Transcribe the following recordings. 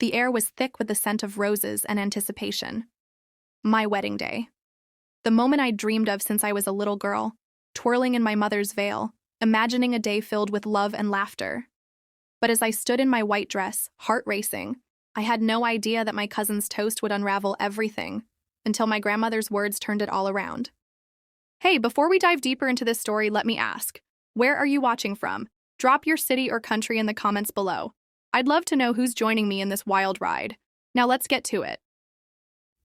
The air was thick with the scent of roses and anticipation. My wedding day. The moment I'd dreamed of since I was a little girl, twirling in my mother's veil, imagining a day filled with love and laughter. But as I stood in my white dress, heart racing, I had no idea that my cousin's toast would unravel everything, until my grandmother's words turned it all around. Hey, before we dive deeper into this story, let me ask, where are you watching from? Drop your city or country in the comments below. I'd love to know who's joining me in this wild ride. Now let's get to it.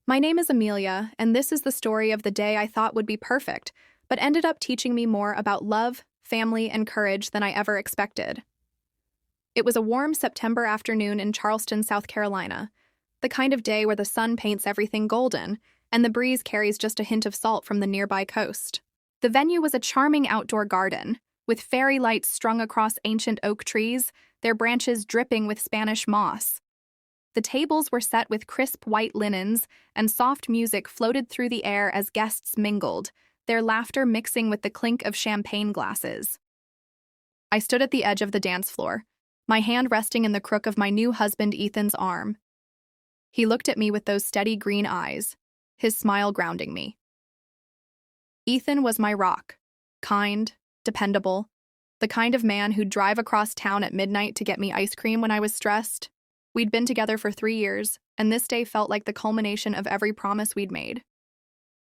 My name is Amelia, and this is the story of the day I thought would be perfect, but ended up teaching me more about love, family, and courage than I ever expected. It was a warm September afternoon in Charleston, South Carolina, the kind of day where the sun paints everything golden, and the breeze carries just a hint of salt from the nearby coast. The venue was a charming outdoor garden, with fairy lights strung across ancient oak trees, their branches dripping with Spanish moss. The tables were set with crisp white linens, and soft music floated through the air as guests mingled, their laughter mixing with the clink of champagne glasses. I stood at the edge of the dance floor, my hand resting in the crook of my new husband Ethan's arm. He looked at me with those steady green eyes, his smile grounding me. Ethan was my rock, kind, dependable, the kind of man who'd drive across town at midnight to get me ice cream when I was stressed. We'd been together for 3 years, and this day felt like the culmination of every promise we'd made.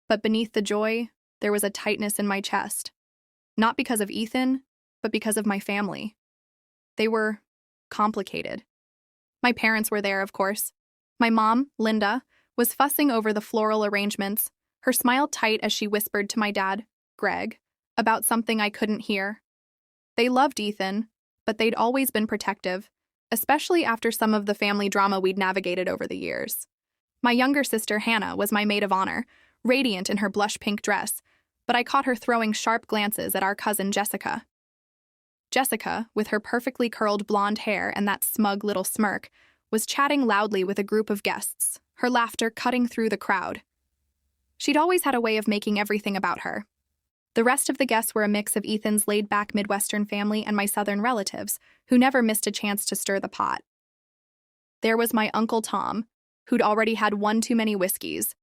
But beneath the joy, there was a tightness in my chest. Not because of Ethan, but because of my family. They were complicated. My parents were there, of course. My mom, Linda, was fussing over the floral arrangements, her smile tight as she whispered to my dad, Greg, about something I couldn't hear. They loved Ethan, but they'd always been protective, especially after some of the family drama we'd navigated over the years. My younger sister, Hannah, was my maid of honor, radiant in her blush pink dress, but I caught her throwing sharp glances at our cousin Jessica. Jessica, with her perfectly curled blonde hair and that smug little smirk, was chatting loudly with a group of guests, her laughter cutting through the crowd. She'd always had a way of making everything about her. The rest of the guests were a mix of Ethan's laid-back Midwestern family and my Southern relatives, who never missed a chance to stir the pot. There was my Uncle Tom, who'd already had one too many whiskeys,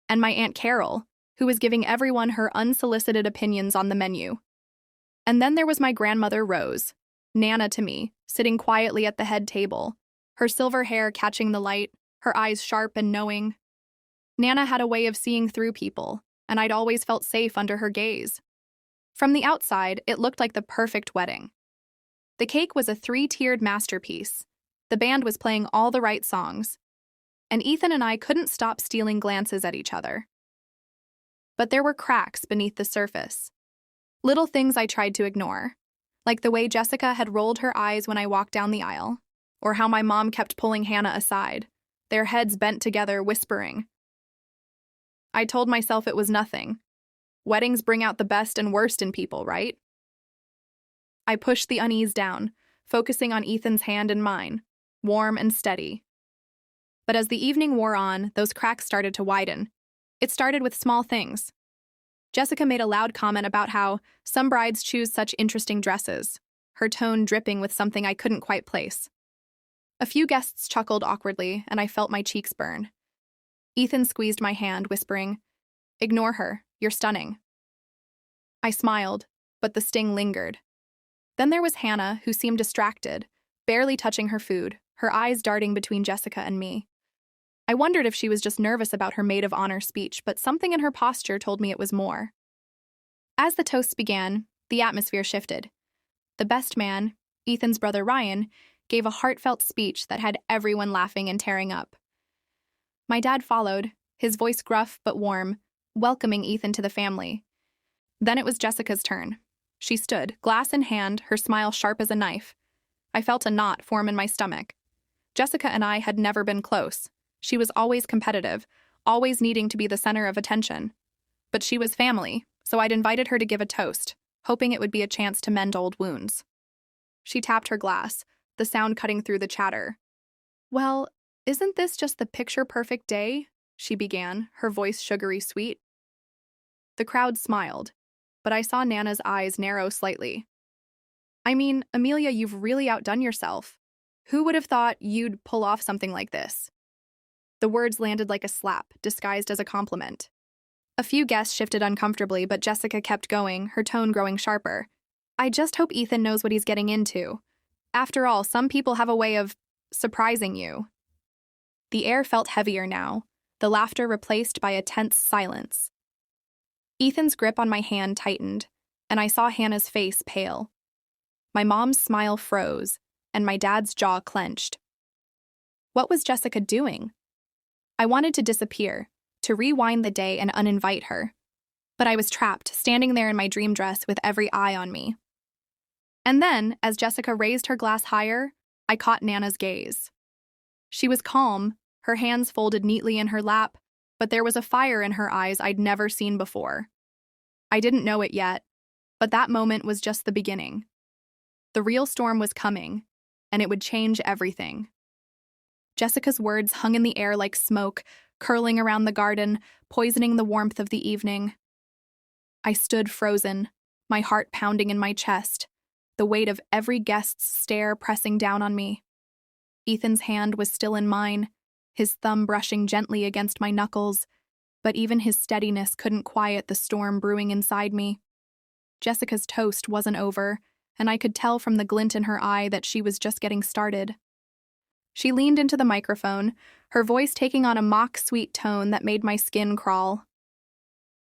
and my Aunt Carol, who was giving everyone her unsolicited opinions on the menu. And then there was my grandmother Rose, Nana to me, sitting quietly at the head table, her silver hair catching the light, her eyes sharp and knowing. Nana had a way of seeing through people, and I'd always felt safe under her gaze. From the outside, it looked like the perfect wedding. The cake was a 3-tiered masterpiece. The band was playing all the right songs, and Ethan and I couldn't stop stealing glances at each other. But there were cracks beneath the surface. Little things I tried to ignore, like the way Jessica had rolled her eyes when I walked down the aisle, or how my mom kept pulling Hannah aside, their heads bent together, whispering. I told myself it was nothing. Weddings bring out the best and worst in people, right? I pushed the unease down, focusing on Ethan's hand in mine, warm and steady. But as the evening wore on, those cracks started to widen. It started with small things. Jessica made a loud comment about how some brides choose such interesting dresses, her tone dripping with something I couldn't quite place. A few guests chuckled awkwardly, and I felt my cheeks burn. Ethan squeezed my hand, whispering, "Ignore her, you're stunning." I smiled, but the sting lingered. Then there was Hannah, who seemed distracted, barely touching her food, her eyes darting between Jessica and me. I wondered if she was just nervous about her maid of honor speech, but something in her posture told me it was more. As the toasts began, the atmosphere shifted. The best man, Ethan's brother Ryan, gave a heartfelt speech that had everyone laughing and tearing up. My dad followed, his voice gruff but warm, welcoming Ethan to the family. Then it was Jessica's turn. She stood, glass in hand, her smile sharp as a knife. I felt a knot form in my stomach. Jessica and I had never been close. She was always competitive, always needing to be the center of attention. But she was family, so I'd invited her to give a toast, hoping it would be a chance to mend old wounds. She tapped her glass, the sound cutting through the chatter. "Well, isn't this just the picture-perfect day?" she began, her voice sugary sweet. The crowd smiled, but I saw Nana's eyes narrow slightly. "I mean, Amelia, you've really outdone yourself. Who would have thought you'd pull off something like this? The words landed like a slap, disguised as a compliment. A few guests shifted uncomfortably, but Jessica kept going, her tone growing sharper. I just hope Ethan knows what he's getting into. After all, some people have a way of surprising you. The air felt heavier now, the laughter replaced by a tense silence. Ethan's grip on my hand tightened, and I saw Hannah's face pale. My mom's smile froze, and my dad's jaw clenched. What was Jessica doing? I wanted to disappear, to rewind the day and uninvite her. But I was trapped, standing there in my dream dress with every eye on me. And then, as Jessica raised her glass higher, I caught Nana's gaze. She was calm, her hands folded neatly in her lap, but there was a fire in her eyes I'd never seen before. I didn't know it yet, but that moment was just the beginning. The real storm was coming, and it would change everything. Jessica's words hung in the air like smoke, curling around the garden, poisoning the warmth of the evening. I stood frozen, my heart pounding in my chest, the weight of every guest's stare pressing down on me. Ethan's hand was still in mine, his thumb brushing gently against my knuckles, but even his steadiness couldn't quiet the storm brewing inside me. Jessica's toast wasn't over, and I could tell from the glint in her eye that she was just getting started. She leaned into the microphone, her voice taking on a mock-sweet tone that made my skin crawl.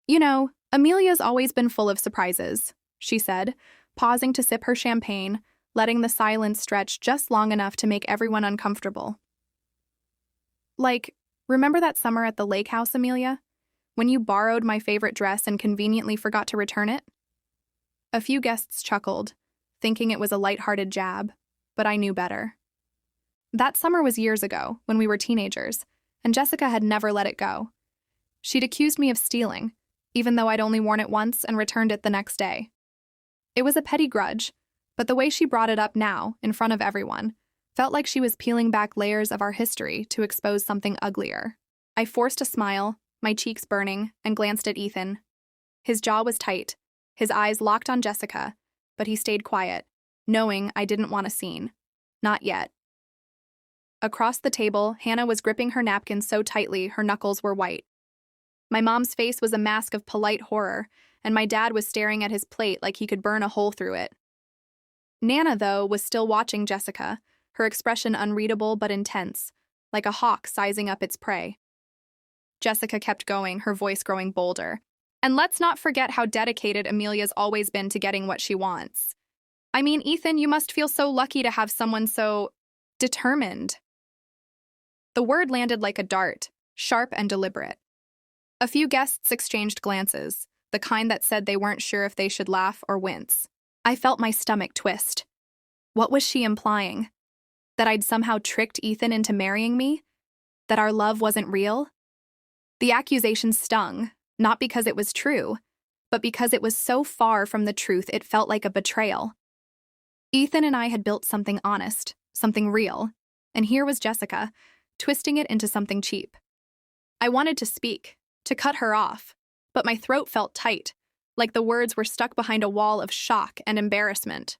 You know, Amelia's always been full of surprises, she said, pausing to sip her champagne, letting the silence stretch just long enough to make everyone uncomfortable. Like, remember that summer at the lake house, Amelia? When you borrowed my favorite dress and conveniently forgot to return it? A few guests chuckled, thinking it was a lighthearted jab, but I knew better. That summer was years ago, when we were teenagers, and Jessica had never let it go. She'd accused me of stealing, even though I'd only worn it once and returned it the next day. It was a petty grudge, but the way she brought it up now, in front of everyone, felt like she was peeling back layers of our history to expose something uglier. I forced a smile, my cheeks burning, and glanced at Ethan. His jaw was tight, his eyes locked on Jessica, but he stayed quiet, knowing I didn't want a scene. Not yet. Across the table, Hannah was gripping her napkin so tightly her knuckles were white. My mom's face was a mask of polite horror, and my dad was staring at his plate like he could burn a hole through it. Nana, though, was still watching Jessica, her expression unreadable but intense, like a hawk sizing up its prey. Jessica kept going, her voice growing bolder. And let's not forget how dedicated Amelia's always been to getting what she wants. I mean, Ethan, you must feel so lucky to have someone so determined. The word landed like a dart, sharp and deliberate. A few guests exchanged glances, the kind that said they weren't sure if they should laugh or wince. I felt my stomach twist. What was she implying? That I'd somehow tricked Ethan into marrying me? That our love wasn't real? The accusation stung, not because it was true, but because it was so far from the truth it felt like a betrayal. Ethan and I had built something honest, something real, and here was Jessica, twisting it into something cheap. I wanted to speak, to cut her off, but my throat felt tight, like the words were stuck behind a wall of shock and embarrassment.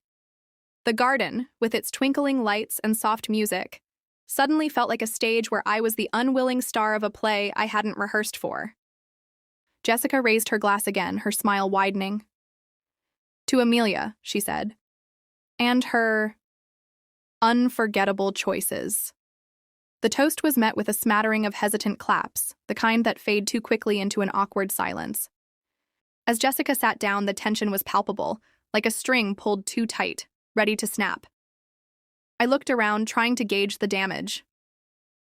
The garden, with its twinkling lights and soft music, suddenly felt like a stage where I was the unwilling star of a play I hadn't rehearsed for. Jessica raised her glass again, her smile widening. To Amelia, she said, and her unforgettable choices. The toast was met with a smattering of hesitant claps, the kind that fade too quickly into an awkward silence. As Jessica sat down, the tension was palpable, like a string pulled too tight, ready to snap. I looked around, trying to gauge the damage.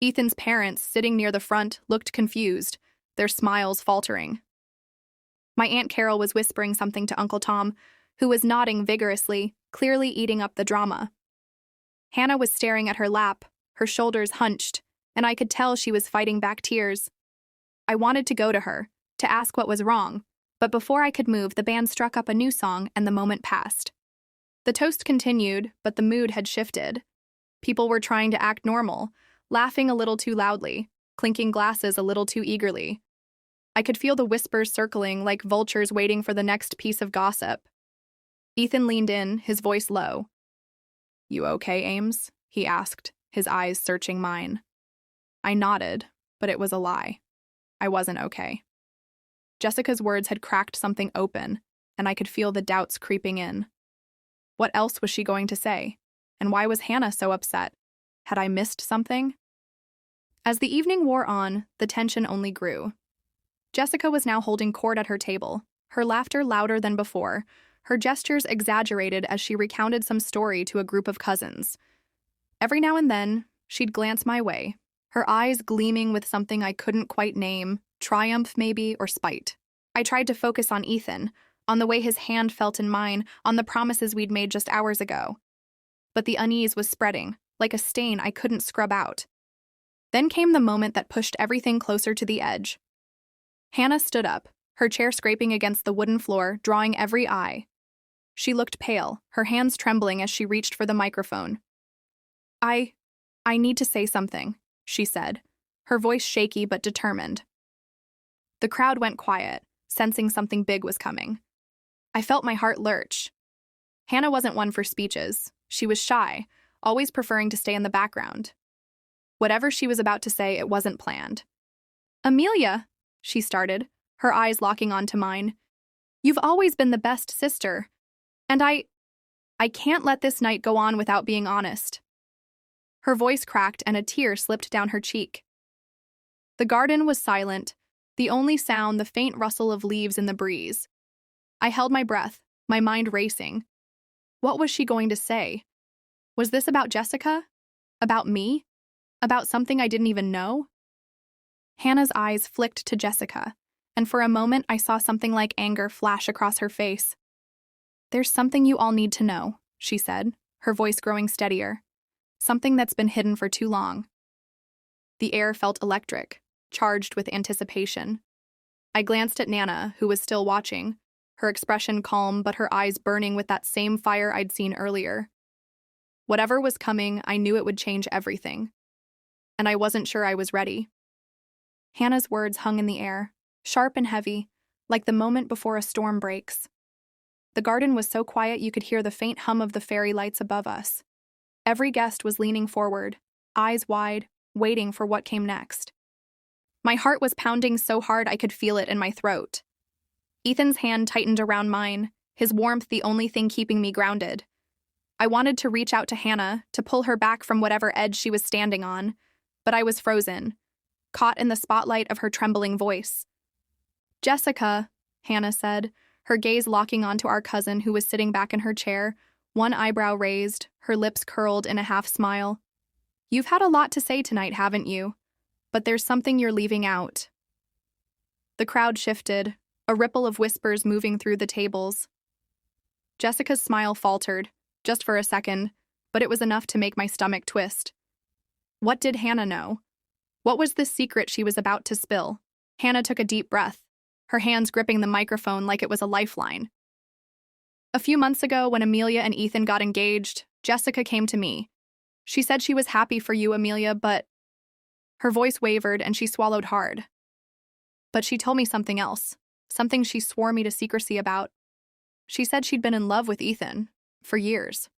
Ethan's parents, sitting near the front, looked confused, their smiles faltering. My Aunt Carol was whispering something to Uncle Tom, who was nodding vigorously, clearly eating up the drama. Hannah was staring at her lap, her shoulders hunched, and I could tell she was fighting back tears. I wanted to go to her, to ask what was wrong, but before I could move, the band struck up a new song and the moment passed. The toast continued, but the mood had shifted. People were trying to act normal, laughing a little too loudly, clinking glasses a little too eagerly. I could feel the whispers circling like vultures waiting for the next piece of gossip. Ethan leaned in, his voice low. "You okay, Ames?" he asked, his eyes searching mine. I nodded, but it was a lie. I wasn't okay. Jessica's words had cracked something open, and I could feel the doubts creeping in. What else was she going to say? And why was Hannah so upset? Had I missed something? As the evening wore on, the tension only grew. Jessica was now holding court at her table, her laughter louder than before, her gestures exaggerated as she recounted some story to a group of cousins. Every now and then, she'd glance my way, her eyes gleaming with something I couldn't quite name, triumph maybe, or spite. I tried to focus on Ethan, on the way his hand felt in mine, on the promises we'd made just hours ago. But the unease was spreading, like a stain I couldn't scrub out. Then came the moment that pushed everything closer to the edge. Hannah stood up, her chair scraping against the wooden floor, drawing every eye. She looked pale, her hands trembling as she reached for the microphone. I need to say something, she said, her voice shaky but determined. The crowd went quiet, sensing something big was coming. I felt my heart lurch. Hannah wasn't one for speeches. She was shy, always preferring to stay in the background. Whatever she was about to say, it wasn't planned. Amelia, she started, her eyes locking onto mine. You've always been the best sister. And I can't let this night go on without being honest. Her voice cracked and a tear slipped down her cheek. The garden was silent, the only sound the faint rustle of leaves in the breeze. I held my breath, my mind racing. What was she going to say? Was this about Jessica? About me? About something I didn't even know? Hannah's eyes flicked to Jessica, and for a moment I saw something like anger flash across her face. There's something you all need to know, she said, her voice growing steadier. Something that's been hidden for too long. The air felt electric, charged with anticipation. I glanced at Nana, who was still watching, her expression calm but her eyes burning with that same fire I'd seen earlier. Whatever was coming, I knew it would change everything. And I wasn't sure I was ready. Hannah's words hung in the air, sharp and heavy, like the moment before a storm breaks. The garden was so quiet you could hear the faint hum of the fairy lights above us. Every guest was leaning forward, eyes wide, waiting for what came next. My heart was pounding so hard I could feel it in my throat. Ethan's hand tightened around mine, his warmth the only thing keeping me grounded. I wanted to reach out to Hannah, to pull her back from whatever edge she was standing on, but I was frozen, caught in the spotlight of her trembling voice. Jessica, Hannah said, her gaze locking onto our cousin who was sitting back in her chair, one eyebrow raised, her lips curled in a half smile. You've had a lot to say tonight, haven't you? But there's something you're leaving out. The crowd shifted, a ripple of whispers moving through the tables. Jessica's smile faltered, just for a second, but it was enough to make my stomach twist. What did Hannah know? What was the secret she was about to spill? Hannah took a deep breath, her hands gripping the microphone like it was a lifeline. A few months ago, when Amelia and Ethan got engaged, Jessica came to me. She said she was happy for you, Amelia, but... Her voice wavered and she swallowed hard. But she told me something else, something she swore me to secrecy about. She said she'd been in love with Ethan, for years.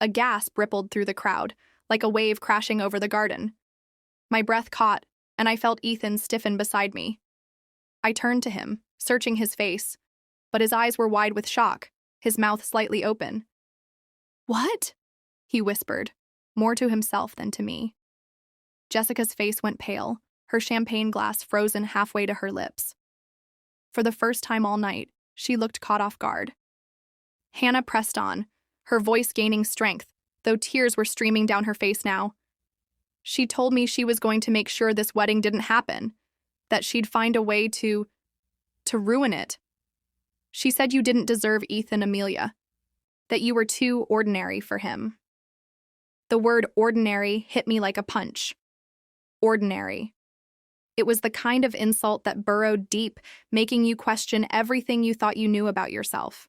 A gasp rippled through the crowd, like a wave crashing over the garden. My breath caught, and I felt Ethan stiffen beside me. I turned to him, searching his face, but his eyes were wide with shock, his mouth slightly open. What? He whispered, more to himself than to me. Jessica's face went pale, her champagne glass frozen halfway to her lips. For the first time all night, she looked caught off guard. Hannah pressed on, her voice gaining strength, though tears were streaming down her face now. She told me she was going to make sure this wedding didn't happen, that she'd find a way to ruin it. She said you didn't deserve Ethan, Amelia, that you were too ordinary for him. The word ordinary hit me like a punch. Ordinary. It was the kind of insult that burrowed deep, making you question everything you thought you knew about yourself.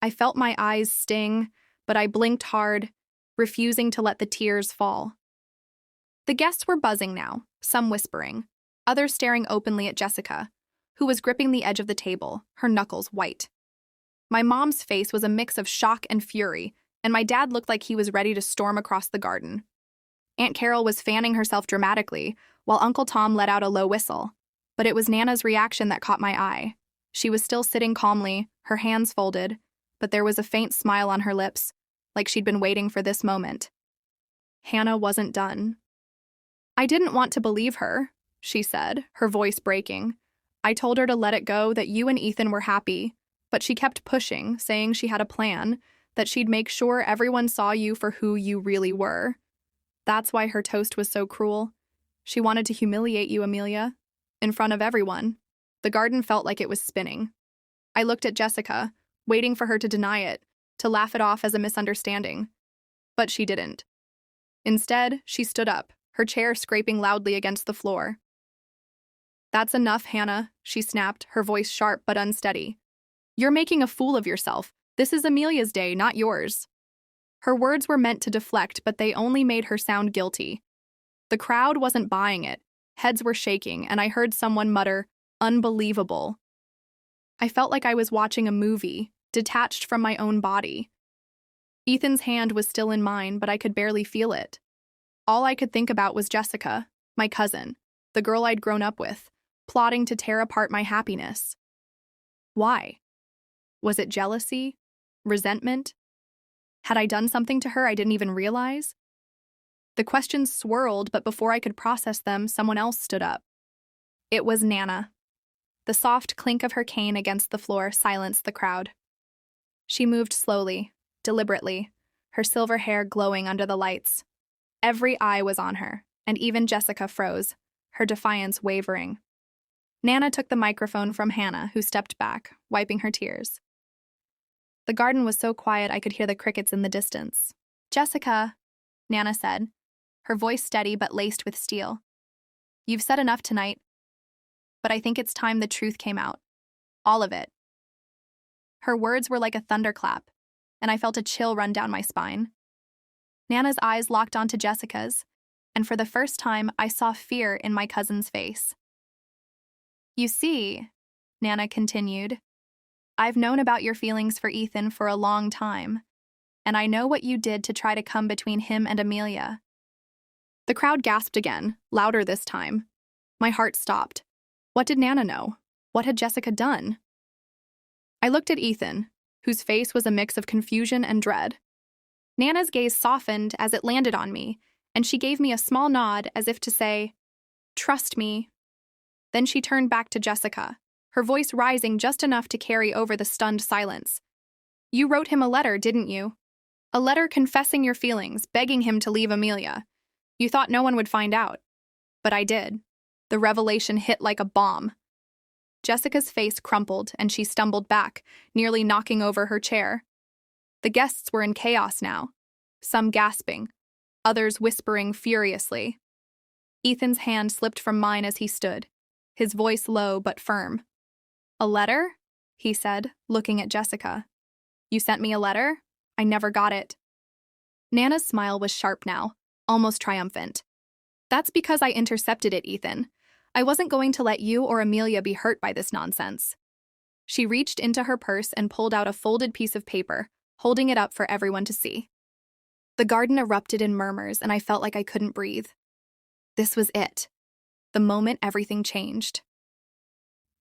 I felt my eyes sting, but I blinked hard, refusing to let the tears fall. The guests were buzzing now, some whispering, others staring openly at Jessica, who was gripping the edge of the table, her knuckles white. My mom's face was a mix of shock and fury, and my dad looked like he was ready to storm across the garden. Aunt Carol was fanning herself dramatically, while Uncle Tom let out a low whistle. But it was Nana's reaction that caught my eye. She was still sitting calmly, her hands folded, but there was a faint smile on her lips, like she'd been waiting for this moment. Hannah wasn't done. "I didn't want to believe her," she said, her voice breaking. "I told her to let it go, that you and Ethan were happy, but she kept pushing, saying she had a plan, that she'd make sure everyone saw you for who you really were. That's why her toast was so cruel. She wanted to humiliate you, Amelia, in front of everyone." The garden felt like it was spinning. I looked at Jessica, waiting for her to deny it, to laugh it off as a misunderstanding. But she didn't. Instead, she stood up, her chair scraping loudly against the floor. "That's enough, Hannah," she snapped, her voice sharp but unsteady. "You're making a fool of yourself. This is Amelia's day, not yours." Her words were meant to deflect, but they only made her sound guilty. The crowd wasn't buying it. Heads were shaking, and I heard someone mutter, "Unbelievable." I felt like I was watching a movie, detached from my own body. Ethan's hand was still in mine, but I could barely feel it. All I could think about was Jessica, my cousin, the girl I'd grown up with, plotting to tear apart my happiness. Why? Was it jealousy? Resentment? Had I done something to her I didn't even realize? The questions swirled, but before I could process them, someone else stood up. It was Nana. The soft clink of her cane against the floor silenced the crowd. She moved slowly, deliberately, her silver hair glowing under the lights. Every eye was on her, and even Jessica froze, her defiance wavering. Nana took the microphone from Hannah, who stepped back, wiping her tears. The garden was so quiet I could hear the crickets in the distance. "Jessica," Nana said, her voice steady but laced with steel. "You've said enough tonight, but I think it's time the truth came out. All of it." Her words were like a thunderclap, and I felt a chill run down my spine. Nana's eyes locked onto Jessica's, and for the first time I saw fear in my cousin's face. "You see," Nana continued, "I've known about your feelings for Ethan for a long time, and I know what you did to try to come between him and Amelia." The crowd gasped again, louder this time. My heart stopped. What did Nana know? What had Jessica done? I looked at Ethan, whose face was a mix of confusion and dread. Nana's gaze softened as it landed on me, and she gave me a small nod as if to say, "Trust me." Then she turned back to Jessica, her voice rising just enough to carry over the stunned silence. "You wrote him a letter, didn't you? A letter confessing your feelings, begging him to leave Amelia. You thought no one would find out. But I did." The revelation hit like a bomb. Jessica's face crumpled, and she stumbled back, nearly knocking over her chair. The guests were in chaos now, some gasping, others whispering furiously. Ethan's hand slipped from mine as he stood, his voice low but firm. "A letter?" he said, looking at Jessica. "You sent me a letter? I never got it." Nana's smile was sharp now, almost triumphant. "That's because I intercepted it, Ethan. I wasn't going to let you or Amelia be hurt by this nonsense." She reached into her purse and pulled out a folded piece of paper, holding it up for everyone to see. The garden erupted in murmurs, and I felt like I couldn't breathe. This was it. The moment everything changed.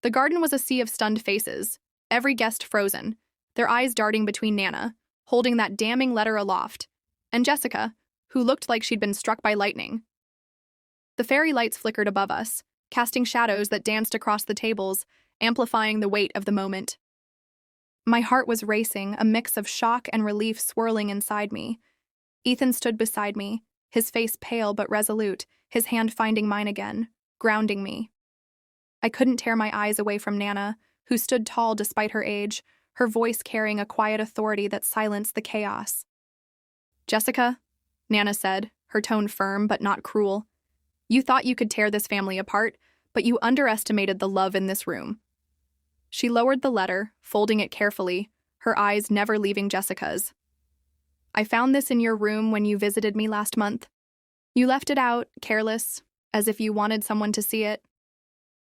The garden was a sea of stunned faces, every guest frozen, their eyes darting between Nana, holding that damning letter aloft, and Jessica, who looked like she'd been struck by lightning. The fairy lights flickered above us, casting shadows that danced across the tables, amplifying the weight of the moment. My heart was racing, a mix of shock and relief swirling inside me. Ethan stood beside me, his face pale but resolute, his hand finding mine again, grounding me. I couldn't tear my eyes away from Nana, who stood tall despite her age, her voice carrying a quiet authority that silenced the chaos. "Jessica," Nana said, her tone firm but not cruel, "you thought you could tear this family apart, but you underestimated the love in this room." She lowered the letter, folding it carefully, her eyes never leaving Jessica's. "I found this in your room when you visited me last month. You left it out, careless, as if you wanted someone to see it.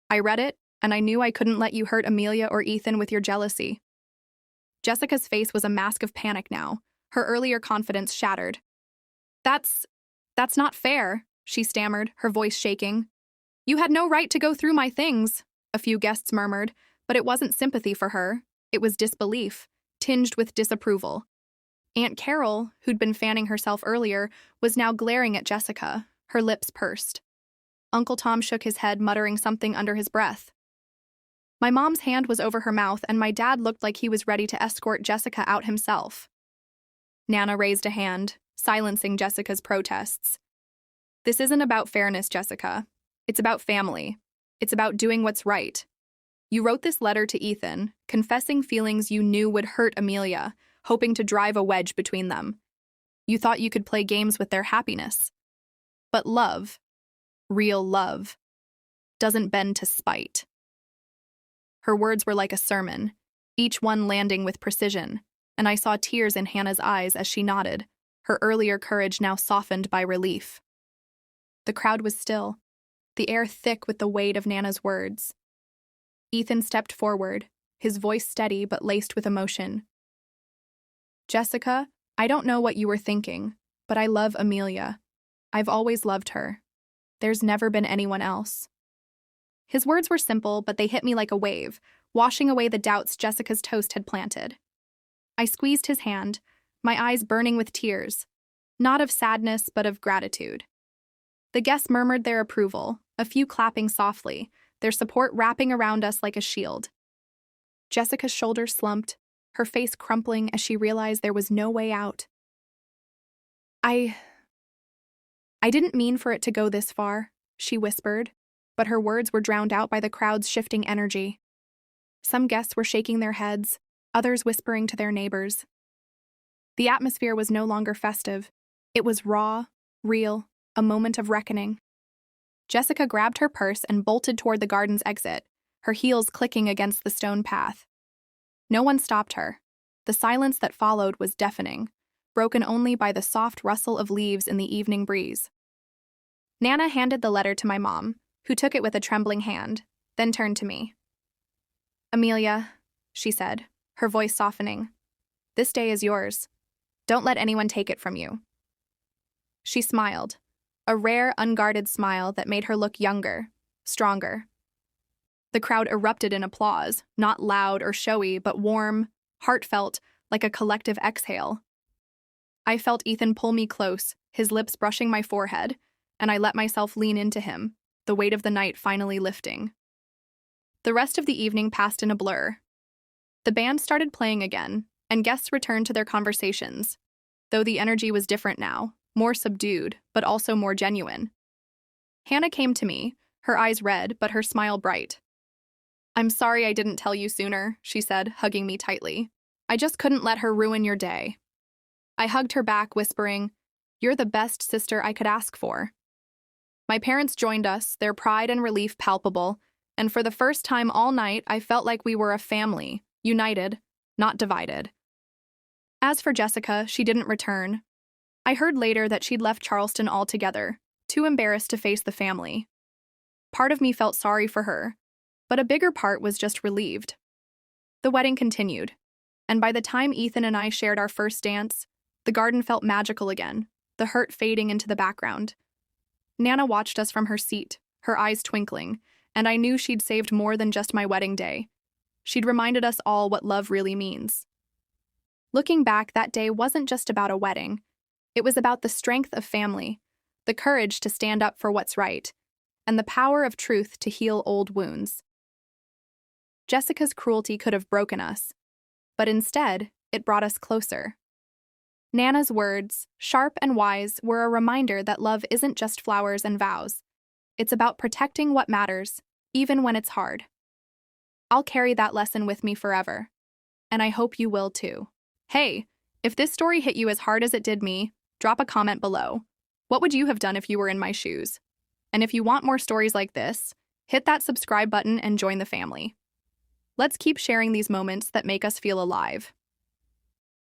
I read it, and I knew I couldn't let you hurt Amelia or Ethan with your jealousy." Jessica's face was a mask of panic now, Her earlier confidence shattered. That's not fair, she stammered, her voice shaking. You had no right to go through my things, a few guests murmured, but it wasn't sympathy for her. It was disbelief, tinged with disapproval. Aunt Carol, who'd been fanning herself earlier, was now glaring at Jessica, her lips pursed. Uncle Tom shook his head, muttering something under his breath. My mom's hand was over her mouth, and my dad looked like he was ready to escort Jessica out himself. Nana raised a hand, silencing Jessica's protests. This isn't about fairness, Jessica. It's about family. It's about doing what's right. You wrote this letter to Ethan, confessing feelings you knew would hurt Amelia, hoping to drive a wedge between them. You thought you could play games with their happiness. But love, real love, doesn't bend to spite. Her words were like a sermon, each one landing with precision, and I saw tears in Hannah's eyes as she nodded, her earlier courage now softened by relief. The crowd was still, the air thick with the weight of Nana's words. Ethan stepped forward, his voice steady but laced with emotion. Jessica, I don't know what you were thinking, but I love Amelia. I've always loved her. There's never been anyone else. His words were simple, but they hit me like a wave, washing away the doubts Jessica's toast had planted. I squeezed his hand, my eyes burning with tears, not of sadness but of gratitude. The guests murmured their approval, a few clapping softly, their support wrapping around us like a shield. Jessica's shoulders slumped, her face crumpling as she realized there was no way out. I didn't mean for it to go this far, she whispered, but her words were drowned out by the crowd's shifting energy. Some guests were shaking their heads, others whispering to their neighbors. The atmosphere was no longer festive. It was raw, real, a moment of reckoning. Jessica grabbed her purse and bolted toward the garden's exit, her heels clicking against the stone path. No one stopped her. The silence that followed was deafening, broken only by the soft rustle of leaves in the evening breeze. Nana handed the letter to my mom, who took it with a trembling hand, then turned to me. Amelia, she said, her voice softening, this day is yours. Don't let anyone take it from you. She smiled, a rare, unguarded smile that made her look younger, stronger. The crowd erupted in applause, not loud or showy, but warm, heartfelt, like a collective exhale. I felt Ethan pull me close, his lips brushing my forehead, and I let myself lean into him, the weight of the night finally lifting. The rest of the evening passed in a blur. The band started playing again, and guests returned to their conversations, though the energy was different now, more subdued, but also more genuine. Hannah came to me, her eyes red, but her smile bright. I'm sorry I didn't tell you sooner, she said, hugging me tightly. I just couldn't let her ruin your day. I hugged her back, whispering, You're the best sister I could ask for. My parents joined us, their pride and relief palpable, and for the first time all night, I felt like we were a family, united, not divided. As for Jessica, she didn't return. I heard later that she'd left Charleston altogether, too embarrassed to face the family. Part of me felt sorry for her, but a bigger part was just relieved. The wedding continued, and by the time Ethan and I shared our first dance, the garden felt magical again, the hurt fading into the background. Nana watched us from her seat, her eyes twinkling, and I knew she'd saved more than just my wedding day. She'd reminded us all what love really means. Looking back, that day wasn't just about a wedding. It was about the strength of family, the courage to stand up for what's right, and the power of truth to heal old wounds. Jessica's cruelty could have broken us, but instead, it brought us closer. Nana's words, sharp and wise, were a reminder that love isn't just flowers and vows. It's about protecting what matters, even when it's hard. I'll carry that lesson with me forever, and I hope you will too. Hey, if this story hit you as hard as it did me, drop a comment below. What would you have done if you were in my shoes? And if you want more stories like this, hit that subscribe button and join the family. Let's keep sharing these moments that make us feel alive.